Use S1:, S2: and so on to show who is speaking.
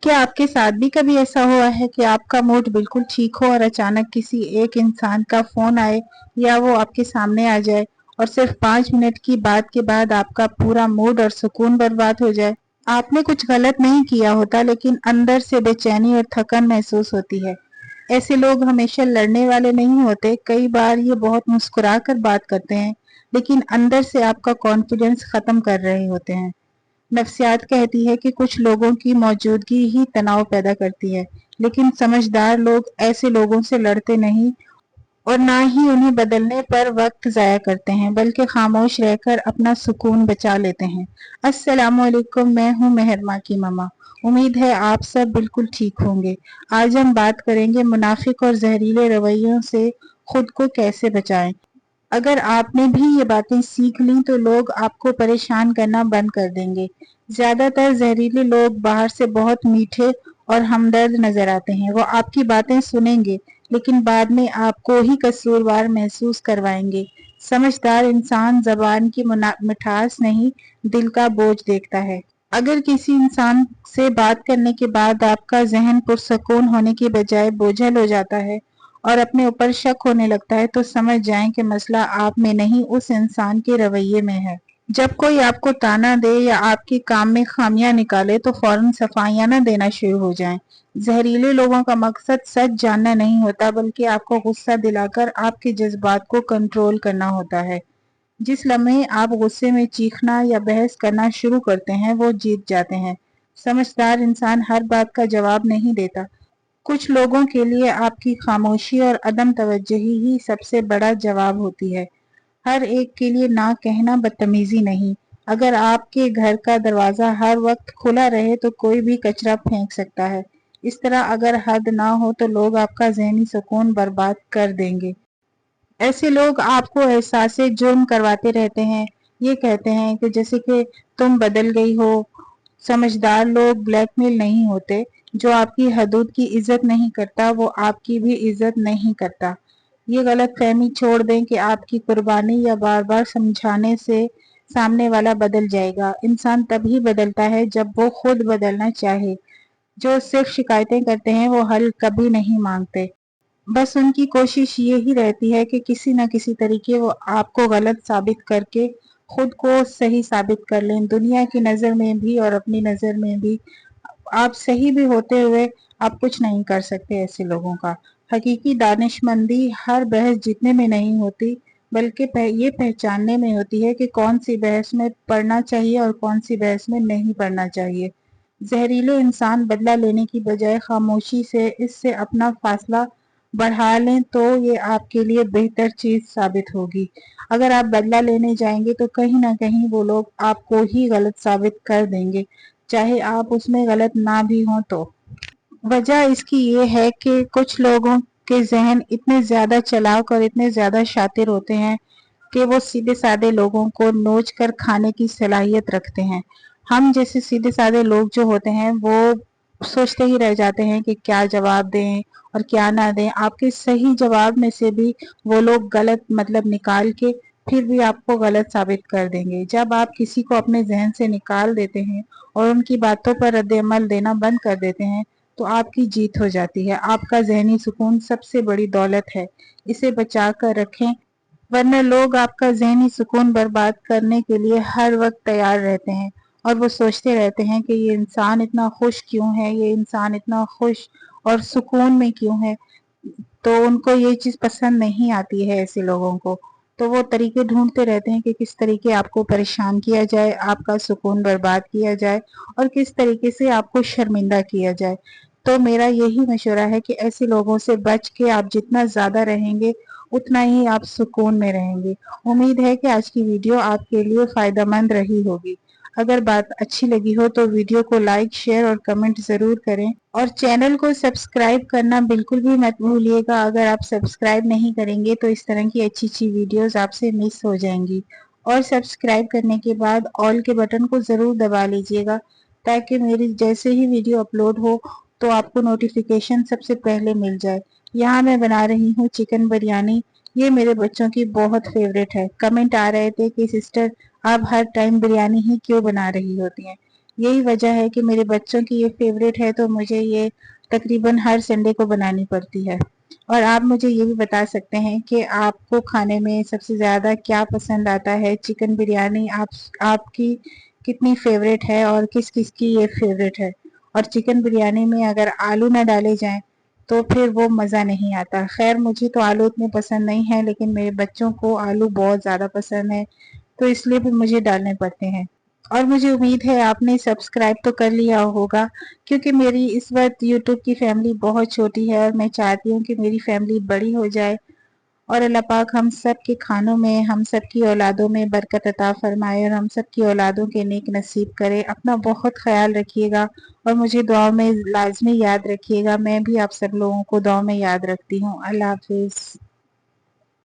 S1: क्या आपके साथ भी कभी ऐसा हुआ है कि आपका मूड बिल्कुल ठीक हो और अचानक किसी एक इंसान का फोन आए या वो आपके सामने आ जाए और सिर्फ 5 मिनट की बात के बाद आपका पूरा मूड और सुकून बर्बाद हो जाए? आपने कुछ गलत नहीं किया होता, लेकिन अंदर से बेचैनी और थकन महसूस होती है। ऐसे लोग हमेशा लड़ने वाले नहीं होते। कई बार ये बहुत मुस्कुरा कर बात करते हैं, लेकिन अंदर से आपका कॉन्फिडेंस खत्म कर रहे होते हैं। नफ्सियात कहती है कि कुछ लोगों की मौजूदगी ही तनाव पैदा करती है, लेकिन समझदार लोग ऐसे लोगों से लड़ते नहीं और ना ही उन्हें बदलने पर वक्त जाया करते हैं, बल्कि खामोश रहकर अपना सुकून बचा लेते हैं। अस्सलाम वालेकुम, मैं हूँ मेहरमा की ममा। उम्मीद है आप सब बिल्कुल ठीक होंगे। आज हम बात करेंगे मुनाफिक और जहरीले रवैयों से खुद को कैसे बचाएं। अगर आपने भी ये बातें सीख ली तो लोग आपको परेशान करना बंद कर देंगे। ज्यादातर जहरीले लोग बाहर से बहुत मीठे और हमदर्द नजर आते हैं। वो आपकी बातें सुनेंगे, लेकिन बाद में आपको ही कसूरवार महसूस करवाएंगे। समझदार इंसान जबान की मिठास नहीं, दिल का बोझ देखता है। अगर किसी इंसान से बात करने के बाद आपका जहन पुरसकून होने की बजाय बोझल हो जाता है और अपने ऊपर शक होने लगता है, तो समझ जाएं कि मसला आप में नहीं, उस इंसान के रवैये में है। जब कोई आपको ताना दे या आपके काम में खामियां निकाले तो फौरन सफाइयां न देना शुरू हो जाएं। जहरीले लोगों का मकसद सच जानना नहीं होता, बल्कि आपको गुस्सा दिलाकर आपके जज्बात को कंट्रोल करना होता है। जिस लम्हे आप गुस्से में चीखना या बहस करना शुरू करते हैं, वो जीत जाते हैं। समझदार इंसान हर बात का जवाब नहीं देता। कुछ लोगों के लिए आपकी खामोशी और अदम तवज्जोही ही सबसे बड़ा जवाब होती है। हर एक के लिए ना कहना बदतमीजी नहीं। अगर आपके घर का दरवाजा हर वक्त खुला रहे तो कोई भी कचरा फेंक सकता है। इस तरह अगर हद ना हो तो लोग आपका ज़हनी सुकून बर्बाद कर देंगे। ऐसे लोग आपको एहसास जुर्म करवाते रहते हैं। ये कहते हैं कि जैसे कि तुम बदल गई हो। समझदार लोग ब्लैकमेल नहीं होते। जो आपकी हदूद की इज्जत नहीं करता, वो आपकी भी इज्जत नहीं करता। ये गलत फहमी छोड़ दें कि आपकी कुर्बानी या बार बार समझाने से सामने वाला बदल जाएगा। इंसान तभी बदलता है जब वो खुद बदलना चाहे। जो सिर्फ शिकायतें करते हैं वो हल कभी नहीं मांगते। बस उनकी कोशिश ये ही रहती है कि किसी न किसी तरीके वो आपको गलत साबित करके खुद को सही साबित कर लें। दुनिया की नज़र में भी और अपनी नज़र में भी आप सही भी होते हुए आप कुछ नहीं कर सकते ऐसे लोगों का। हकीकी दानिशमंदी हर बहस जीतने में नहीं होती, बल्कि ये पहचानने में होती है कि कौन सी बहस में पढ़ना चाहिए और कौन सी बहस में नहीं पढ़ना चाहिए। जहरीले इंसान बदला लेने की बजाय खामोशी से इससे अपना फासला बढ़ा लें तो ये आपके लिए बेहतर चीज साबित होगी। अगर आप बदला लेने जाएंगे तो कहीं ना कहीं वो लोग आपको ही गलत साबित कर देंगे, चाहे आप उसमें गलत ना भी हो तो। वजह इसकी ये है कि कुछ लोगों के जहन इतने ज्यादा चालाक और इतने ज्यादा शातिर होते हैं कि वो सीधे साधे लोगों को नोच कर खाने की सलाहियत रखते हैं। हम जैसे सीधे साधे लोग जो होते हैं वो सोचते ही रह जाते हैं कि क्या जवाब दें और क्या ना दें। आपके सही जवाब में से भी वो लोग गलत मतलब निकाल के फिर भी आपको गलत साबित कर देंगे। जब आप किसी को अपने जहन से निकाल देते हैं और उनकी बातों पर रद्द-ए-अमल देना बंद कर देते हैं, तो आपकी जीत हो जाती है। आपका जहनी सुकून सबसे बड़ी दौलत है, इसे बचा कर रखें, वरना लोग आपका ज़हनी सुकून बर्बाद करने के लिए हर वक्त तैयार रहते हैं और वो सोचते रहते हैं कि ये इंसान इतना खुश क्यों है, ये इंसान इतना खुश और सुकून में क्यों है। तो उनको ये चीज़ पसंद नहीं आती है ऐसे लोगों को। तो वो तरीके ढूंढते रहते हैं कि किस तरीके आपको परेशान किया जाए, आपका सुकून बर्बाद किया जाए और किस तरीके से आपको शर्मिंदा किया जाए। तो मेरा यही मशवरा है कि ऐसे लोगों से बच के आप जितना ज़्यादा रहेंगे उतना ही आप सुकून में रहेंगे। उम्मीद है कि आज की वीडियो आपके लिए फ़ायदेमंद रही होगी। अगर बात अच्छी लगी हो तो वीडियो को लाइक, शेयर और कमेंट ज़रूर करें और चैनल को सब्सक्राइब करना बिल्कुल भी मत भूलिएगा। अगर आप सब्सक्राइब नहीं करेंगे तो इस तरह की अच्छी वीडियोस आपसे मिस हो जाएंगी। और सब्सक्राइब करने के बाद ऑल के बटन को ज़रूर दबा लीजिएगा, ताकि मेरी जैसे ही वीडियो अपलोड हो तो आपको नोटिफिकेशन सबसे पहले मिल जाए। यहाँ मैं बना रही हूँ चिकन बिरयानी। ये मेरे बच्चों की बहुत फेवरेट है। कमेंट आ रहे थे कि सिस्टर आप हर टाइम बिरयानी ही क्यों बना रही होती हैं। यही वजह है कि मेरे बच्चों की ये फेवरेट है, तो मुझे ये तकरीबन हर संडे को बनानी पड़ती है। और आप मुझे ये भी बता सकते हैं कि आपको खाने में सबसे ज़्यादा क्या पसंद आता है? चिकन बिरयानी आपकी कितनी फेवरेट है और किस-किस की ये फेवरेट है? और चिकन बिरयानी में अगर आलू ना डाले जाएँ, तो फिर वो मज़ा नहीं आता। ख़ैर मुझे तो आलू उतने पसंद नहीं हैं, लेकिन मेरे बच्चों को आलू बहुत ज़्यादा पसंद है, तो इसलिए भी मुझे डालने पड़ते हैं। और मुझे उम्मीद है आपने सब्सक्राइब तो कर लिया होगा, क्योंकि मेरी इस वक्त यूट्यूब की फैमिली बहुत छोटी है और मैं चाहती हूँ कि मेरी फैमिली बड़ी हो जाए और अल्लाह पाक हम सब के खानों में, हम सब की औलादों में बरकत अता फरमाए और हम सब की औलादों के नेक नसीब करे। अपना बहुत ख्याल रखिएगा और मुझे दुआ में लाजमी याद रखिएगा। मैं भी आप सब लोगों को दुआ में याद रखती हूँ। अल्लाह हाफिज़।